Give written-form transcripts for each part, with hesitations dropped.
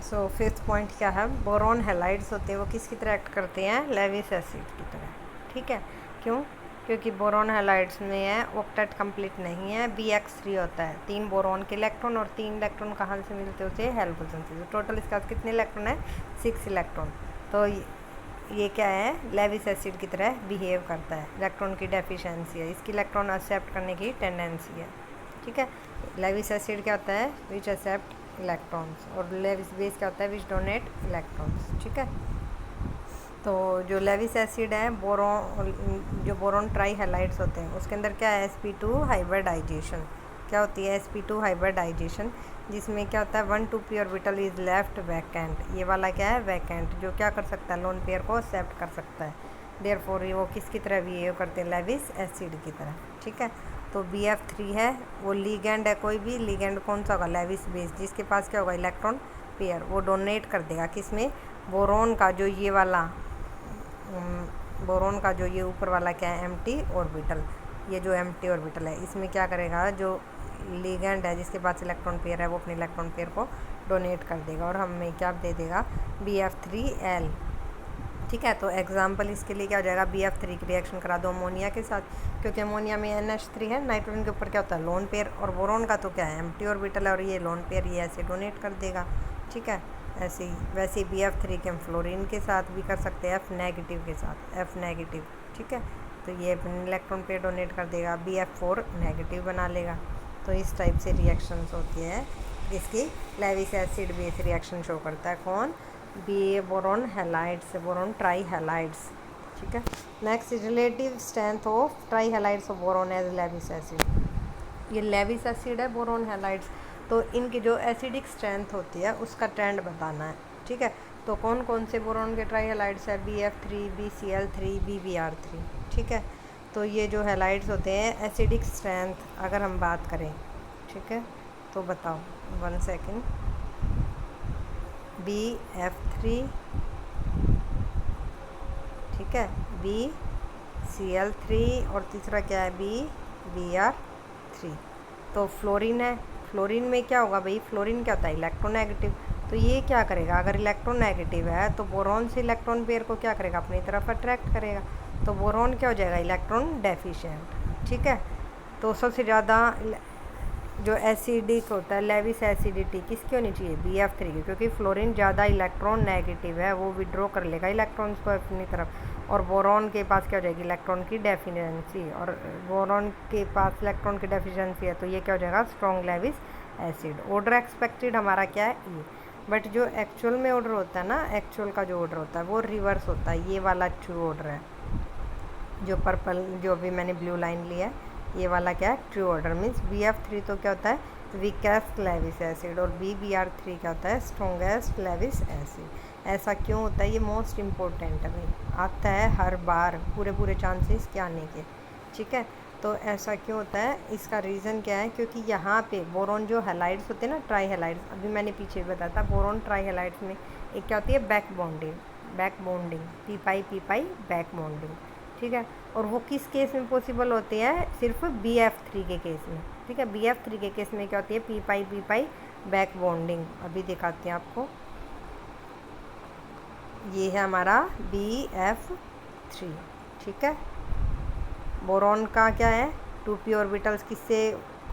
So fifth point क्या है, boron halides होते हैं वो किसकी तरह एक्ट करते हैं, लेविस एसिड की तरह। ठीक है, क्यों? क्योंकि बोरॉन हैलाइड्स में है ऑक्टेट कंप्लीट नहीं है, BX3 होता है, 3 बोरॉन के इलेक्ट्रॉन और 3 इलेक्ट्रॉन कहाँ से मिलते होते हैं, हैलोजन से। तो टोटल इसका कितने इलेक्ट्रॉन है, 6 इलेक्ट्रॉन। तो ये क्या है, लेविस एसिड की तरह बिहेव करता है, इलेक्ट्रॉन की डेफिशिएंसी है, इसकी इलेक्ट्रॉन एक्सेप्ट करने की टेंडेंसी है। ठीक है, लेविस एसिड क्या होता है, विच एक्सेप्ट इलेक्ट्रॉन्स, और लेविस बेस क्या होता है, विच डोनेट इलेक्ट्रॉन्स। ठीक है, तो जो लेविस एसिड है, जो बोरॉन ट्राई हैलाइड्स होते हैं उसके अंदर क्या है, sp2 हाइब्रिडाइजेशन। क्या होती है sp2 हाइब्रिडाइजेशन, जिसमें क्या होता है 1,2p orbital is left vacant. ये वाला क्या है, वैकेंट, जो क्या कर सकता है, लोन पेयर को एक्सेप्ट कर सकता है। देयरफॉर वो किसकी तरह बिहेव करते हैं, लेविस एसिड की तरह। ठीक है, तो BF3 है, वो लीगेंड है, कोई भी लीगेंड कौन सा होगा, लेविस बेस, जिसके पास क्या होगा, इलेक्ट्रॉन पेयर, वो डोनेट कर देगा किसमें, बोरॉन का जो ये वाला बोरॉन का जो ये ऊपर वाला क्या है, एम्प्टी ऑर्बिटल, ये जो एम्प्टी ऑर्बिटल है इसमें क्या करेगा, जो लिगेंड है जिसके पास इलेक्ट्रॉन पेयर है वो अपने इलेक्ट्रॉन पेयर को डोनेट कर देगा और हमें क्या दे देगा, BF3L। ठीक है, तो एग्जाम्पल इसके लिए क्या हो जाएगा, BF3 की रिएक्शन करा दो अमोनिया के साथ, क्योंकि अमोनिया में NH3 है, नाइट्रोजन के ऊपर क्या होता है, लोन पेयर, और बोरॉन का तो क्या है, एम्प्टी ऑर्बिटल है, और ये लोन पेयर ये ऐसे डोनेट कर देगा। ठीक है, ऐसे ही वैसे ही BF3 के हम फ्लोरीन के साथ भी कर सकते हैं, F नेगेटिव के साथ, F नेगेटिव। ठीक है, तो ये अपने इलेक्ट्रॉन पेयर डोनेट कर देगा, BF4 नेगेटिव बना लेगा। तो इस टाइप से रिएक्शंस होती है, इसकी Lewis acid base reaction show करता है, कौन, boron halides, boron trihalides. ठीक है, next relative strength of trihalides of boron as Lewis acid. ये लेविस एसिड है, बोरॉन हैलाइड्स, तो इनकी जो एसिडिक स्ट्रेंथ होती है उसका ट्रेंड बताना है। ठीक है, तो कौन कौन से बोरॉन के ट्राई हैलाइड्स है, BF3, BCl3, BBr3। ठीक है, तो ये जो हैलाइड्स होते हैं एसिडिक स्ट्रेंथ अगर हम बात करें, ठीक है, तो बताओ 1 सेकेंड, BF3, ठीक है, BCl3, और तीसरा क्या है, BBr3। तो फ्लोरीन है, फ्लोरीन में क्या होगा भाई, फ्लोरीन क्या होता है, इलेक्ट्रोनेगेटिव। तो ये क्या करेगा, अगर इलेक्ट्रोनेगेटिव है तो बोरॉन से इलेक्ट्रॉन पेयर को क्या करेगा, अपनी तरफ अट्रैक्ट करेगा, तो बोरॉन क्या हो जाएगा, इलेक्ट्रॉन डेफिशिएंट। ठीक है, तो सबसे ज़्यादा जो एसिडिक होता है, लेविस एसिडिटी किसकी होनी चाहिए, BF3 की, क्योंकि फ्लोरीन ज़्यादा इलेक्ट्रॉन नेगेटिव है, वो विड्रॉ कर लेगा इलेक्ट्रॉन्स को अपनी तरफ, और बोरॉन के पास क्या हो जाएगी, इलेक्ट्रॉन की डेफिशिएंसी, और बोरॉन के पास इलेक्ट्रॉन की डेफिशिएंसी है तो ये क्या हो जाएगा, strong Lewis acid. Order expected हमारा क्या है, E, बट जो एक्चुअल में ऑर्डर होता है ना, एक्चुअल का जो ऑर्डर होता है वो रिवर्स होता है, ये वाला ट्रू ऑर्डर है, जो पर्पल जो भी मैंने ब्लू लाइन लिया है ये वाला क्या है, ट्रू ऑर्डर, मीन्स BF3 तो क्या होता है, वीकेस्ट लेविस एसिड, और BBr3 क्या होता है, स्ट्रॉन्गेस्ट लेविस एसिड। ऐसा क्यों होता है, ये मोस्ट इम्पोर्टेंट है भाई, आता है हर बार, पूरे चांसेस के आने के। ठीक है, तो ऐसा क्यों होता है, इसका रीज़न क्या है, क्योंकि यहाँ पे बोरॉन जो हैलाइड्स होते हैं ना, ट्राई हैलाइड्स, अभी मैंने पीछे बताया था, बोरॉन ट्राई हैलाइड्स में एक क्या होती है, बैक बॉन्डिंग, पी पाई बैक बॉन्डिंग। ठीक है, और वो किस केस में पॉसिबल होती है, सिर्फ BF3 के केस में। ठीक है, BF3 के केस में क्या होती है, पी पाई बैक बॉन्डिंग। अभी दिखाते हैं आपको, ये है हमारा BF3। ठीक है, बोरॉन का क्या है, 2p ऑर्बिटल्स किससे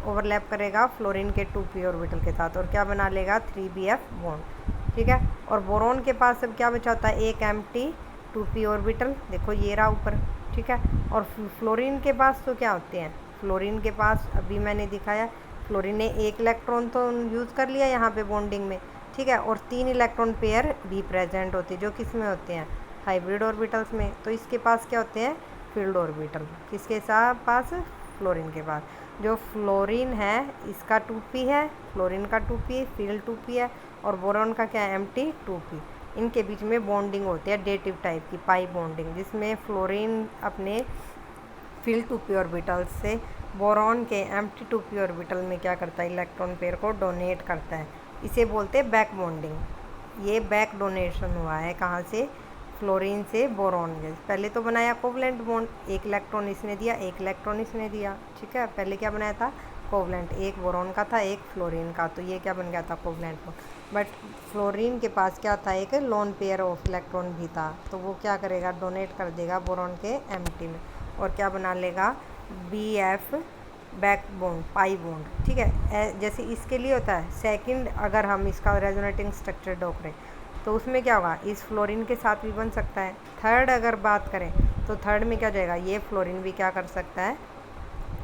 ओवरलैप करेगा, फ्लोरीन के 2p ऑर्बिटल के साथ, और क्या बना लेगा, 3BF बॉन्ड। ठीक है, और बोरॉन के पास अब क्या बचा होता है, एक एम्प्टी 2p ऑर्बिटल, देखो ये रहा ऊपर। ठीक है, और फ्लोरीन के पास तो क्या होते हैं, फ्लोरीन के पास अभी मैंने दिखाया, फ्लोरीन ने एक इलेक्ट्रॉन तो यूज़ कर लिया यहाँ पे बॉन्डिंग में। ठीक है, और 3 इलेक्ट्रॉन पेयर भी प्रेजेंट होते हैं, जो किस में होते हैं, हाइब्रिड ऑर्बिटल्स में। तो इसके पास क्या होते हैं, फील्ड ऑर्बिटल, किसके साथ पास, फ्लोरीन के पास। जो फ्लोरीन है इसका 2p है, फ्लोरीन का 2p, फील्ड 2p है, और बोरॉन का क्या है, एम्प्टी 2p। इनके बीच में बॉन्डिंग होती है डेटिव टाइप की, पाई बॉन्डिंग, जिसमें फ्लोरीन अपने फील्ड 2p ऑर्बिटल से बोरॉन के एम्प्टी 2p ऑर्बिटल में क्या करता है, इलेक्ट्रॉन पेयर को डोनेट करता है, इसे बोलते हैं बैक बॉन्डिंग। ये बैक डोनेशन हुआ है कहाँ से, फ्लोरीन से बोरॉन में। पहले तो बनाया कोवलेंट बॉन्ड, एक इलेक्ट्रॉन इसने दिया, एक इलेक्ट्रॉन इसने दिया। ठीक है, पहले क्या बनाया था, कोवलेंट, एक बोरॉन का था एक फ्लोरीन का, तो ये क्या बन गया था कोवलेंट बॉन्ड। बट फ्लोरीन के पास क्या था, एक लोन पेयर ऑफ इलेक्ट्रॉन भी था, तो वो क्या करेगा, डोनेट कर देगा बोरॉन के एम्प्टी में और क्या बना लेगा, BF back bond, pi bond. ठीक है, जैसे इसके लिए होता है सेकंड, अगर हम इसका रेजोनेटिंग स्ट्रक्चर ड्रॉ करें तो उसमें क्या होगा, इस फ्लोरीन के साथ भी बन सकता है। थर्ड अगर बात करें तो थर्ड में क्या हो जाएगा, ये फ्लोरीन भी क्या कर सकता है,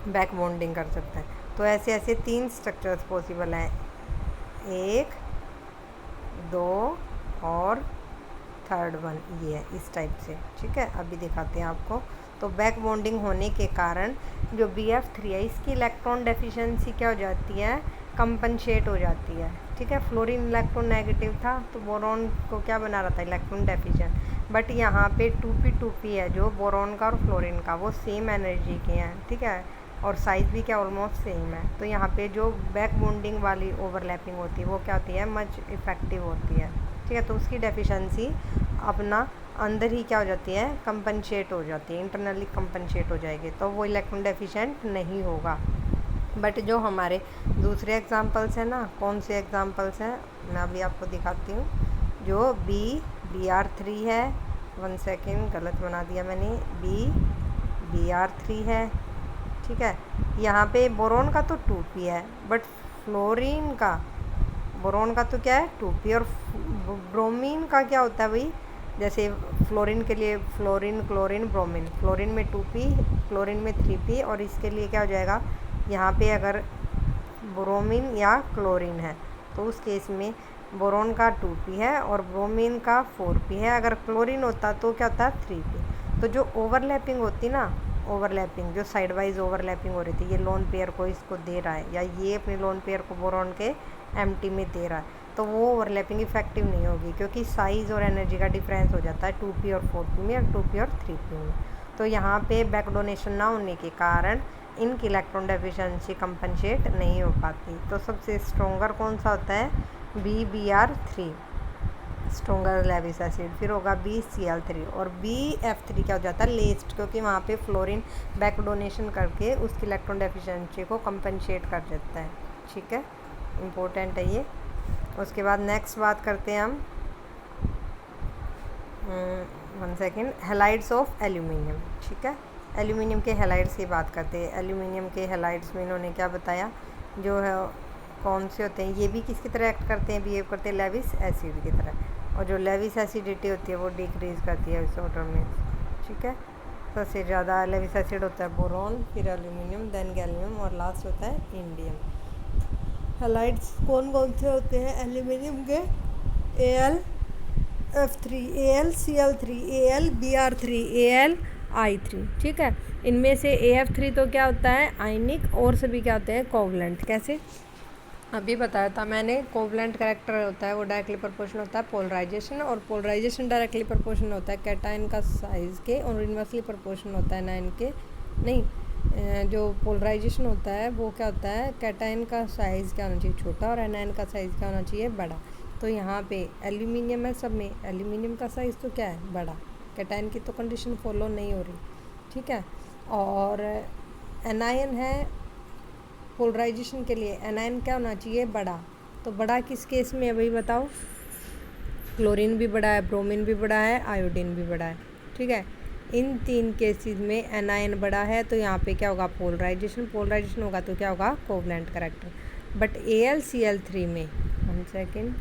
बैक बॉन्डिंग कर सकता है। तो ऐसे ऐसे 3 स्ट्रक्चर्स पॉसिबल हैं, 1, 2 और थर्ड वन, ये है इस टाइप से। ठीक है, अभी दिखाते हैं आपको। तो बैक बॉन्डिंग होने के कारण जो BF3 है इसकी इलेक्ट्रॉन डेफिशिएंसी क्या हो जाती है, कंपनसेट हो जाती है। ठीक है, फ्लोरीन इलेक्ट्रॉन नेगेटिव था तो बोरॉन को क्या बना रहा था, इलेक्ट्रॉन डेफिशिएंट। बट यहाँ पे 2p है जो बोरॉन का और फ्लोरीन का, वो सेम एनर्जी के हैं। ठीक है, और साइज़ भी क्या ऑलमोस्ट सेम है। तो यहाँ पे जो बैक बॉन्डिंग वाली ओवरलैपिंग होती है वो क्या होती है, मच इफ़ेक्टिव होती है। ठीक है, तो उसकी डेफिशिएंसी अपना अंदर ही क्या हो जाती है, कंपनसेट हो जाती है, इंटरनली कंपनसेट हो जाएगी, तो वो इलेक्ट्रॉन डेफिशिएंट नहीं होगा। बट जो हमारे दूसरे एग्जांपल्स हैं ना, कौन से एग्जांपल्स हैं, मैं अभी आपको दिखाती हूँ। जो BR3 है, 1 सेकेंड गलत बना दिया मैंने, BR3 है। ठीक है, यहाँ पे बोरॉन का तो 2p है, बट फ्लोरीन का, बोरॉन का तो क्या है 2p, और ब्रोमीन का क्या होता है भाई, जैसे फ्लोरीन के लिए फ्लोरीन, क्लोरीन, ब्रोमीन, फ्लोरीन में 2p, फ्लोरीन में 3p, और इसके लिए क्या हो जाएगा, यहाँ पे अगर ब्रोमीन या क्लोरीन है तो उस केस में बोरॉन का 2p है और ब्रोमीन का 4p है। अगर क्लोरीन होता तो क्या होता 3p। तो जो ओवरलैपिंग होती ना, ओवरलैपिंग जो साइड वाइज ओवरलैपिंग हो रही थी, ये लोन पेयर को इसको दे रहा है या ये अपने लोन पेयर को बोरॉन के एम्प्टी में दे रहा है, तो वो ओवरलैपिंग इफेक्टिव नहीं होगी, क्योंकि साइज़ और एनर्जी का डिफरेंस हो जाता है 2p और 4p में, और 2p और 3p में। तो यहाँ पे बैक डोनेशन ना होने के कारण इनकी इलेक्ट्रॉन डेफिशिएंसी कंपनसेट नहीं हो पाती। तो सबसे स्ट्रोंगर कौन सा होता है, BBr3, स्ट्रोंगर लेविस एसिड। फिर होगा BCl3, और BF3 क्या हो जाता है, लेस्ट, क्योंकि वहाँ पे फ्लोरीन बैक डोनेशन करके उसकी इलेक्ट्रॉन डेफिशिएंसी को कंपनसेट कर देता है। ठीक है, इम्पोर्टेंट है ये। उसके बाद नेक्स्ट बात करते हैं हम, 1 सेकेंड, हैलाइड्स ऑफ एल्यूमिनियम। ठीक है, एल्यूमिनियम के हैलाइड्स की बात करते हैं। एल्यूमिनियम के हैलाइड्स में इन्होंने क्या बताया, जो है कौन से होते हैं, ये भी किसकी तरह एक्ट करते हैं, बिहेव करते हैं लेविस एसिड की तरह, और जो लेविस एसिडिटी होती है वो डिक्रीज़ करती है इस ऑर्डर में। ठीक है, सबसे ज़्यादा लेविस एसिड होता है बोरॉन, फिर एल्यूमिनियम, देन गैलियम, और लास्ट होता है इंडियम। हैलाइड्स कौन कौन से होते हैं एल्यूमिनियम के, AlF3, AlCl3, AlBr3, AlI3। ठीक है, इनमें से AF3 तो क्या होता है आयनिक, और सभी क्या होते हैं कोवलेंट। कैसे, अभी बताया था मैंने, कोवलेंट कैरेक्टर होता है वो डायरेक्टली प्रोपोर्शनल होता है पोलराइजेशन, और पोलराइजेशन डायरेक्टली प्रोपोर्शनल होता है कैटायन का साइज़ के, और इन्वर्सली प्रोपोर्शनल होता है एनायन के, नहीं, जो पोलराइजेशन होता है वो क्या होता है, कैटायन का साइज़ क्या होना चाहिए छोटा, और एनायन का साइज़ क्या होना चाहिए बड़ा। तो यहाँ पे एल्यूमिनियम है, सब में एल्यूमिनियम का साइज़ तो क्या है बड़ा, कैटायन की तो कंडीशन फॉलो नहीं हो रही। ठीक है, और एनायन है, पोलराइजेशन के लिए एनायन क्या होना चाहिए बड़ा। तो बड़ा किस केस में है भाई बताओ, क्लोरीन भी बड़ा है, ब्रोमीन भी बड़ा है, आयोडीन भी बड़ा है। ठीक है, इन 3 केसेस में एनायन बड़ा है, तो यहाँ पे क्या होगा पोलराइजेशन, पोलराइजेशन होगा तो क्या होगा कोवलेंट कैरेक्टर। बट AlCl3 में, 1 सेकेंड,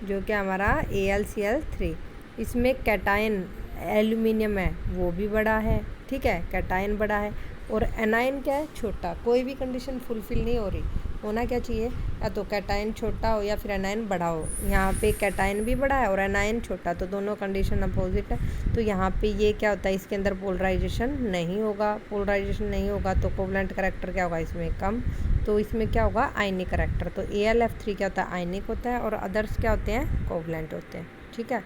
जो कि हमारा AlCl3, इसमें कैटायन एल्यूमिनियम है वो भी बड़ा है। ठीक है, कैटायन बड़ा है, और एनायन क्या है छोटा, कोई भी कंडीशन फुलफिल नहीं हो रही, होना क्या चाहिए, या तो कैटायन छोटा हो या फिर एनायन बड़ा हो। यहाँ पे कैटायन भी बड़ा है और एनायन छोटा, तो दोनों कंडीशन अपोजिट है। तो यहाँ पे ये क्या होता है, इसके अंदर पोलराइजेशन नहीं होगा, पोलराइजेशन नहीं होगा तो कोवलेंट कैरेक्टर क्या होगा इसमें कम, तो इसमें क्या होगा आयनिक कैरेक्टर। तो AlF3 क्या होता है आयनिक होता है, और अदर्स क्या होते हैं कोवलेंट होते हैं। ठीक है,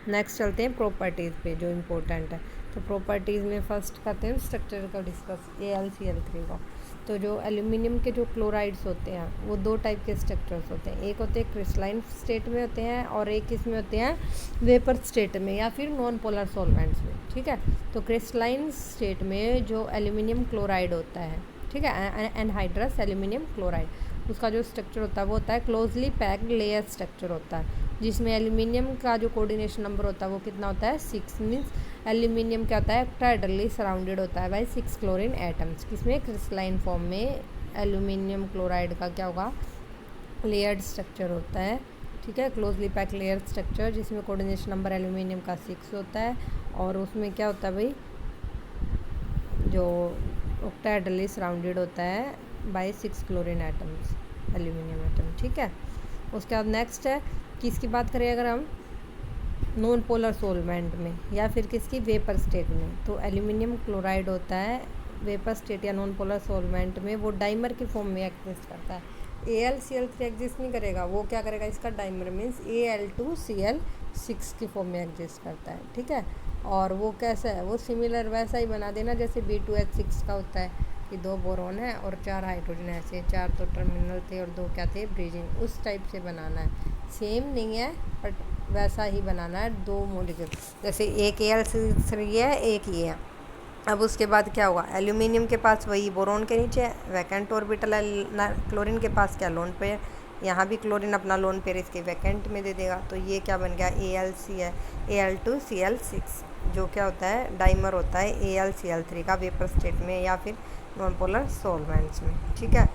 नेक्स्ट चलते हैं प्रॉपर्टीज़ पे जो इम्पोर्टेंट है। तो प्रॉपर्टीज़ में फर्स्ट करते हैं स्ट्रक्चर का डिस्कस, AlCl3 का। तो जो एल्यूमिनियम के जो क्लोराइड्स होते हैं वो 2 टाइप के स्ट्रक्चर्स होते हैं, एक होते हैं क्रिस्टलाइन स्टेट में होते हैं, और एक इसमें होते हैं वेपर स्टेट में या फिर नॉन पोलर सॉल्वेंट्स में। ठीक है, तो क्रिस्टलाइन स्टेट में जो एल्यूमिनियम क्लोराइड होता है, ठीक है। एनहाइड्रस एल्यूमिनियम क्लोराइड, उसका जो स्ट्रक्चर होता है वो होता है क्लोजली पैक्ड लेयर स्ट्रक्चर होता है, जिसमें एल्यूमिनियम का जो कोऑर्डिनेशन नंबर होता है वो कितना होता है 6। मीन्स एल्यूमिनियम क्या होता है ऑक्टाहेड्रली सराउंडेड होता है बाय 6 क्लोरीन एटम्स। किसमें? क्रिस्टलाइन फॉर्म में एल्यूमिनियम क्लोराइड का क्या होगा लेयर्ड स्ट्रक्चर होता है, ठीक है, क्लोजली पैक लेयर स्ट्रक्चर, जिसमें कोऑर्डिनेशन नंबर एल्यूमिनियम का 6 होता है। और उसमें क्या होता है भाई, जो ऑक्टाहेड्रली सराउंडेड होता है by 6 chlorine atoms, aluminium atom, ठीक है। उसके बाद नेक्स्ट है किसकी बात करें अगर हम नॉन पोलर सोलवेंट में या फिर किसकी वेपर स्टेट में, तो एल्यूमिनियम क्लोराइड होता है वेपर स्टेट या नॉन पोलर सोलवेंट में, वो डाइमर की फॉर्म में एग्जिस्ट करता है। AlCl3 एग्जिस्ट नहीं करेगा, वो क्या करेगा इसका डाइमर मीन्स Al2Cl6 की फॉर्म में एग्जिस्ट करता है, ठीक है। और वो कैसा है, वो सिमिलर वैसा ही बना देना जैसे B2H6 का होता है कि 2 बोरॉन है और 4 हाइड्रोजन, ऐसे 4 तो टर्मिनल थे और 2 क्या थे ब्रिजिंग, उस टाइप से बनाना है। सेम नहीं है बट वैसा ही बनाना है, 2 मॉलिक्यूल, जैसे एक Al3 है एक ये है। अब उसके बाद क्या होगा, एल्यूमिनियम के पास वही बोरोन के नीचे वैकेंट ऑर्बिटल है, क्लोरीन के पास क्या लोन पेयर, यहाँ भी क्लोरीन अपना लोन पेयर इसके वैकेंट में दे देगा, तो ये क्या बन गया AlC है Al2Cl6, जो क्या होता है डाइमर होता है AlCl3 का वेपर स्टेट में या फिर नॉन पोलर सॉल्वेंट्स में, ठीक है।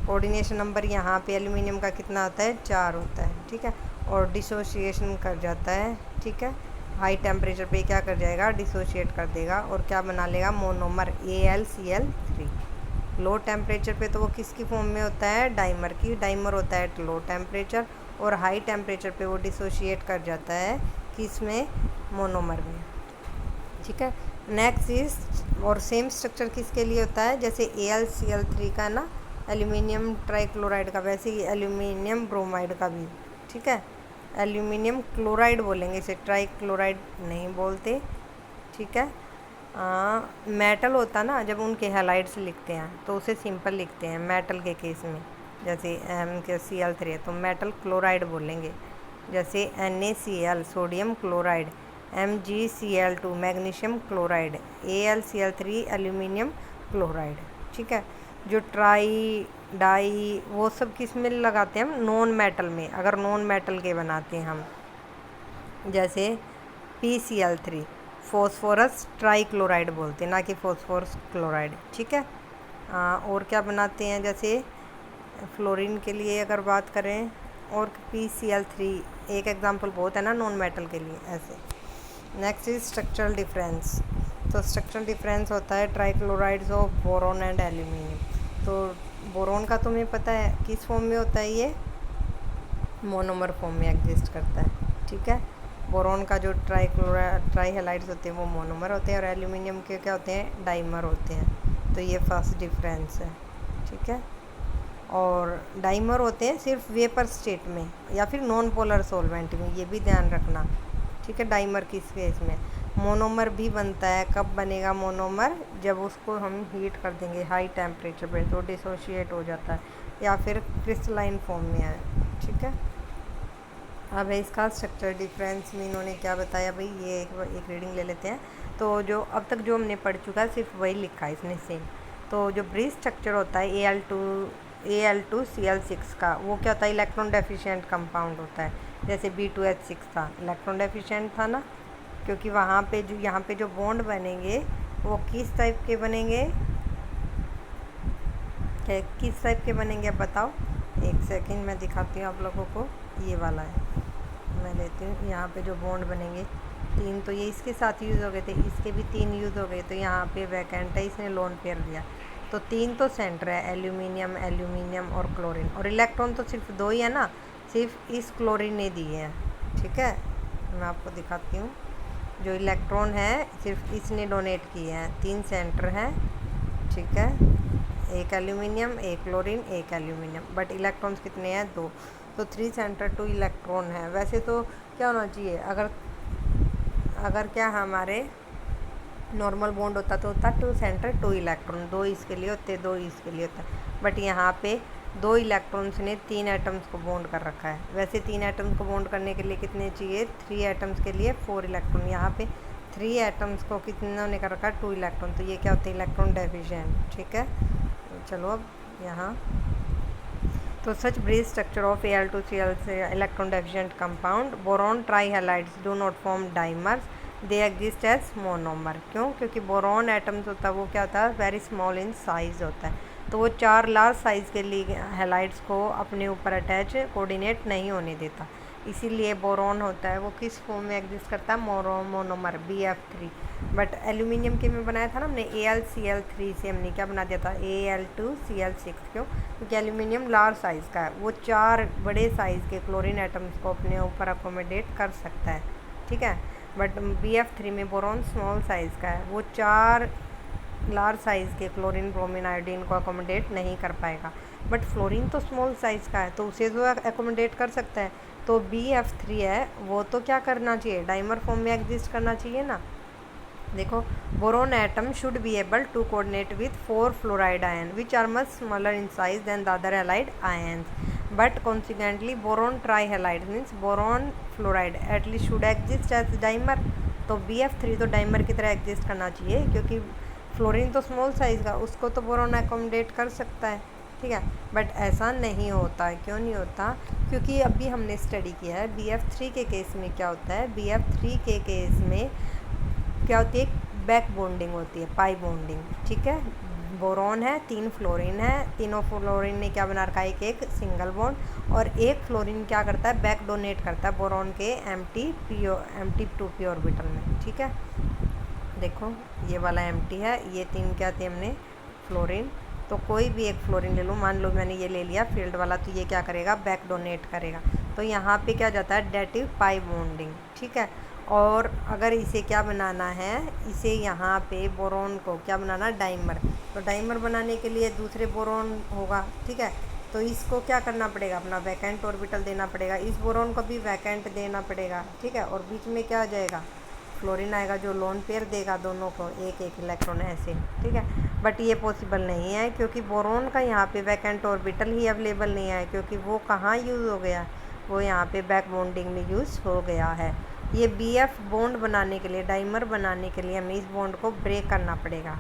कोऑर्डिनेशन नंबर यहाँ पे एल्यूमिनियम का कितना होता है 4 होता है, ठीक है, और डिसोसिएशन कर जाता है, ठीक है, हाई टेम्परेचर पे क्या कर जाएगा डिसोशिएट कर देगा और क्या बना लेगा मोनोमर AlCl3। लो टेम्परेचर पे तो वो किसकी फॉर्म में होता है डाइमर की, डाइमर होता है लो टेम्परेचर, और हाई टेम्परेचर पे वो डिसोशिएट कर जाता है किसमें मोनोमर में, ठीक है। नेक्स्ट इज और सेम स्ट्रक्चर किसके लिए होता है, जैसे AlCl3 का ना एल्यूमिनियम ट्राइक्लोराइड का, वैसे ही एल्यूमिनियम ब्रोमाइड का भी, ठीक है। एल्यूमिनियम क्लोराइड बोलेंगे इसे, ट्राइक्लोराइड नहीं बोलते, ठीक है। मेटल होता ना जब उनके हैलाइड्स लिखते हैं तो उसे सिंपल लिखते हैं मेटल के केस में, जैसे M के Cl3 है तो मेटल क्लोराइड बोलेंगे, जैसे NaCl sodium chloride, MgCl2 magnesium chloride, AlCl3 aluminium chloride, ठीक है। जो ट्राई डाई वो सब किस में लगाते हैं हम नॉन मेटल में, अगर नॉन मेटल के बनाते हैं हम, जैसे PCl3 फॉस्फोरस ट्राइक्लोराइड बोलते हैं, ना कि फॉस्फोरस क्लोराइड, ठीक है। और क्या बनाते हैं, जैसे फ्लोरीन के लिए अगर बात करें, और PCl3 एक एग्जांपल बहुत है ना नॉन मेटल के लिए ऐसे। नेक्स्ट इज स्ट्रक्चरल डिफरेंस, तो स्ट्रक्चरल डिफरेंस होता है ट्राइक्लोराइड्स ऑफ बोरोन एंड एल्यूमिनियम। तो बोरोन का तुम्हें पता है किस फॉर्म में होता है, ये मोनोमर फॉर्म में एग्जिस्ट करता है, ठीक है। बोरोन का जो ट्राई हैलाइड्स होते हैं वो मोनोमर होते हैं और एल्यूमिनियम के क्या होते हैं डाइमर होते हैं, तो ये फर्स्ट डिफरेंस है, ठीक है। और डाइमर होते हैं सिर्फ वेपर स्टेट में या फिर नॉन पोलर सॉल्वेंट में, ये भी ध्यान रखना, ठीक है। डाइमर किस केस में, मोनोमर भी बनता है, कब बनेगा मोनोमर, जब उसको हम हीट कर देंगे हाई टेम्परेचर पे तो डिसोशिएट हो जाता है या फिर क्रिस्टलाइन फॉर्म में है, ठीक है। अब है इसका स्ट्रक्चर डिफरेंस में इन्होंने क्या बताया भाई, ये एक रीडिंग ले लेते हैं। तो जो अब तक जो हमने पढ़ चुका है सिर्फ वही लिखा है इसने सेम। तो जो ब्रिज स्ट्रक्चर होता है Al2Cl6 का, वो क्या होता है इलेक्ट्रॉन डेफिशिएंट कंपाउंड होता है, जैसे B2H6 था इलेक्ट्रॉन डेफिशिएंट था ना, क्योंकि वहाँ पे जो यहाँ पे जो बॉन्ड बनेंगे वो किस टाइप के बनेंगे, किस टाइप के बनेंगे अब बताओ, एक सेकंड मैं दिखाती हूँ आप लोगों को, ये वाला है मैं लेती हूँ। यहाँ पे जो बॉन्ड बनेंगे 3, तो ये इसके साथ यूज़ हो गए थे, इसके भी 3 यूज़ हो गए, तो यहाँ पे वैकेंट है, इसने लोन पेयर दिया, तो 3 तो सेंटर है एल्यूमिनियम, एल्यूमिनियम और क्लोरीन, और इलेक्ट्रॉन तो सिर्फ 2 ही है ना, सिर्फ इस क्लोरीन ने दिए हैं, ठीक है। मैं आपको दिखाती हूँ, जो इलेक्ट्रॉन है सिर्फ इसने डोनेट किए हैं, 3 सेंटर हैं, ठीक है, एक एल्यूमिनियम, एक क्लोरीन, एक एल्यूमिनियम, बट इलेक्ट्रॉन्स कितने हैं 2, तो 3 सेंटर 2 इलेक्ट्रॉन है। वैसे तो क्या होना चाहिए, अगर क्या हमारे नॉर्मल बॉन्ड होता तो होता 2 सेंटर 2 इलेक्ट्रॉन, 2 इसके लिए होते 2 इसके लिए होता, बट यहाँ पे 2 इलेक्ट्रॉन्स ने 3 एटम्स को बॉन्ड कर रखा है। वैसे 3 एटम्स को बॉन्ड करने के लिए कितने चाहिए, 3 एटम्स के लिए 4 इलेक्ट्रॉन, यहाँ पे 3 एटम्स को कितनों ने कर रखा है 2 इलेक्ट्रॉन, तो ये क्या होता है इलेक्ट्रॉन डेफिशिएंट, ठीक है। चलो अब यहाँ तो such bridge structure of Al2Cl electron deficient compound boron trihalides do not form dimers, they exist as monomer. क्यों? क्योंकि बोरॉन एटम्स होता है वो क्या होता है, वेरी स्मॉल इन साइज होता है, तो वो 4 लार्ज साइज़ के लिए हैलाइड्स को अपने ऊपर अटैच कोऑर्डिनेट नहीं होने देता, इसीलिए बोरॉन होता है वो किस फॉर्म में एग्जिस्ट करता है, मोनोमर Bf3। बट एल्यूमिनियम के में बनाया था ना हमने Al2Cl से, हमने क्या बना दिया था Al2Cl6। क्यों? क्योंकि एल्यूमिनियम लार्ज साइज़ का है, वो 4 बड़े साइज़ के क्लोरीन एटम्स को अपने ऊपर अकोमोडेट कर सकता है, ठीक है। बट Bf3 में बोरॉन स्मॉल साइज़ का है, वो 4 लार्ज साइज़ के क्लोरीन ब्रोमीन आयोडीन को अकोमोडेट नहीं कर पाएगा। बट फ्लोरीन तो स्मॉल साइज़ का है, तो उसे जो अकोमोडेट कर सकता है, तो Bf3 है वो तो क्या करना चाहिए, डाइमर फॉर्म में एग्जिस्ट करना चाहिए ना। देखो, boron atom should be able to coordinate with 4 fluoride ion which are much smaller in size than the other halide ions, but consequently boron trihalide means boron fluoride at least should exist as dimer. तो Bf3 तो dimer की तरह exist करना चाहिए, क्योंकि fluorine तो small size का, उसको तो बोरोन अकोमोडेट कर सकता है, ठीक है। बट ऐसा नहीं होता है। क्यों नहीं होता? क्योंकि अभी हमने स्टडी किया है Bf3 के केस में क्या होता है, Bf3 के केस में क्या होती है, बैक बॉन्डिंग होती है, पाई बॉन्डिंग, ठीक है। बोरॉन है, 3 फ्लोरीन है, तीनों फ्लोरीन ने क्या बना रखा है, एक सिंगल बॉन्ड, और एक फ्लोरीन क्या करता है, बैक डोनेट करता है बोरॉन के Mp2p ऑर्बिटल में, ठीक है। देखो ये वाला Mt है, ये 3 क्या थे हमने, फ्लोरीन, तो कोई भी एक फ्लोरीन ले लो, मान लो मैंने ये ले लिया फील्ड वाला, तो ये क्या करेगा, बैक डोनेट करेगा, तो यहाँ पे क्या जाता है, डेटिव पाई बॉन्डिंग, ठीक है। और अगर इसे क्या बनाना है, इसे यहाँ पे बोरॉन को क्या बनाना, डाइमर, तो डाइमर बनाने के लिए दूसरे बोरॉन होगा, ठीक है, तो इसको क्या करना पड़ेगा, अपना वैकेंट ऑर्बिटल देना पड़ेगा, इस बोरॉन को भी वैकेंट देना पड़ेगा, ठीक है, और बीच में क्या आ जाएगा, फ्लोरीन आएगा जो लोन पेयर देगा दोनों को एक एक इलेक्ट्रॉन ऐसे, ठीक है। बट ये पॉसिबल नहीं है, क्योंकि बोरॉन का यहाँ पे वैकेंट ऑर्बिटल ही अवेलेबल नहीं है, क्योंकि वो कहाँ यूज़ हो गया, वो यहाँ पे बैक बॉन्डिंग में यूज़ हो गया है। ये Bf बॉन्ड बनाने के लिए, डाइमर बनाने के लिए हमें इस बॉन्ड को ब्रेक करना पड़ेगा,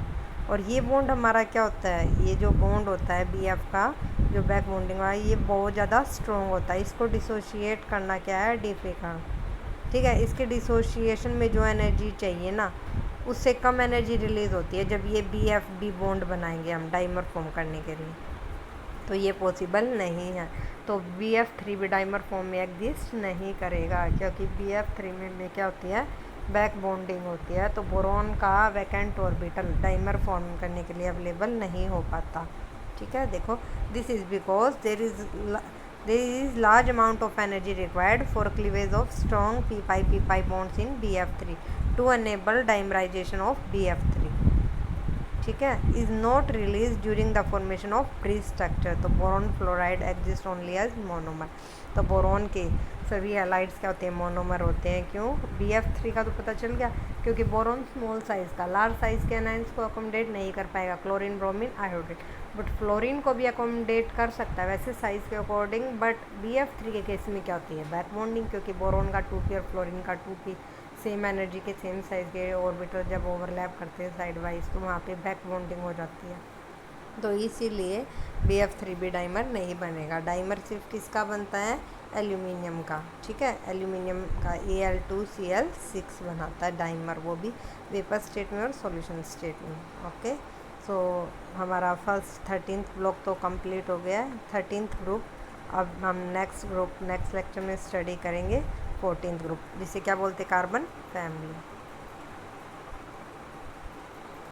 और ये बॉन्ड हमारा क्या होता है, ये जो बॉन्ड होता है Bf का जो बैक बॉन्डिंग वाला, ये बहुत ज़्यादा स्ट्रॉन्ग होता है, इसको डिसोशिएट करना क्या है, डिफिकल्ट, ठीक है। इसके डिसोशिएशन में जो एनर्जी चाहिए ना, उससे कम एनर्जी रिलीज़ होती है जब ये Bf बॉन्ड बनाएंगे हम डाइमर फॉर्म करने के लिए, तो ये पॉसिबल नहीं है। तो Bf3 भी डाइमर फॉर्म में एग्जिस्ट नहीं करेगा, क्योंकि Bf3 में क्या होती है, बैक बॉन्डिंग होती है, तो बोरॉन का वैकेंट ऑर्बिटल डाइमर फॉर्म करने के लिए अवेलेबल नहीं हो पाता, ठीक है। देखो, this is because there is large amount of energy required for cleavage of strong p5 bonds in Bf3 to enable dimerisation of Bf3, ठीक है, is not release during the formation of bridge structure. तो boron fluoride exist only as monomer, तो boron के सभी halides क्या होते हैं, monomer होते हैं। क्यों? Bf3 का तो पता चल गया, क्योंकि बोरॉन स्मॉल साइज़ का, लार्ज साइज़ के एनाइंस को अकोमोडेट नहीं कर पाएगा, chlorine bromine iodine, but fluorine को भी अकोमोडेट कर सकता है वैसे साइज़ के अकॉर्डिंग। बट Bf3 के केस में क्या होती है, बैक बॉन्डिंग, क्योंकि बोरॉन का 2p और फ्लोरीन का 2p सेम एनर्जी के सेम साइज़ के ऑर्बिटल जब ओवरलैप करते हैं साइड वाइज, तो वहाँ पे बैक बॉन्डिंग हो जाती है, तो इसीलिए Bf3 भी डाइमर नहीं बनेगा। डाइमर सिर्फ किसका बनता है, एल्यूमिनियम का, ठीक है, एल्यूमिनियम का Al2Cl6 बनाता है डाइमर, वो भी वेपर स्टेट में और सॉल्यूशन स्टेट में। ओके, सो हमारा फर्स्ट 13th ब्लॉक तो कंप्लीट हो गया है, 13th ग्रुप। अब हम नेक्स्ट लेक्चर में स्टडी करेंगे 14th ग्रुप, जिसे क्या बोलते हैं, कार्बन फैमिली।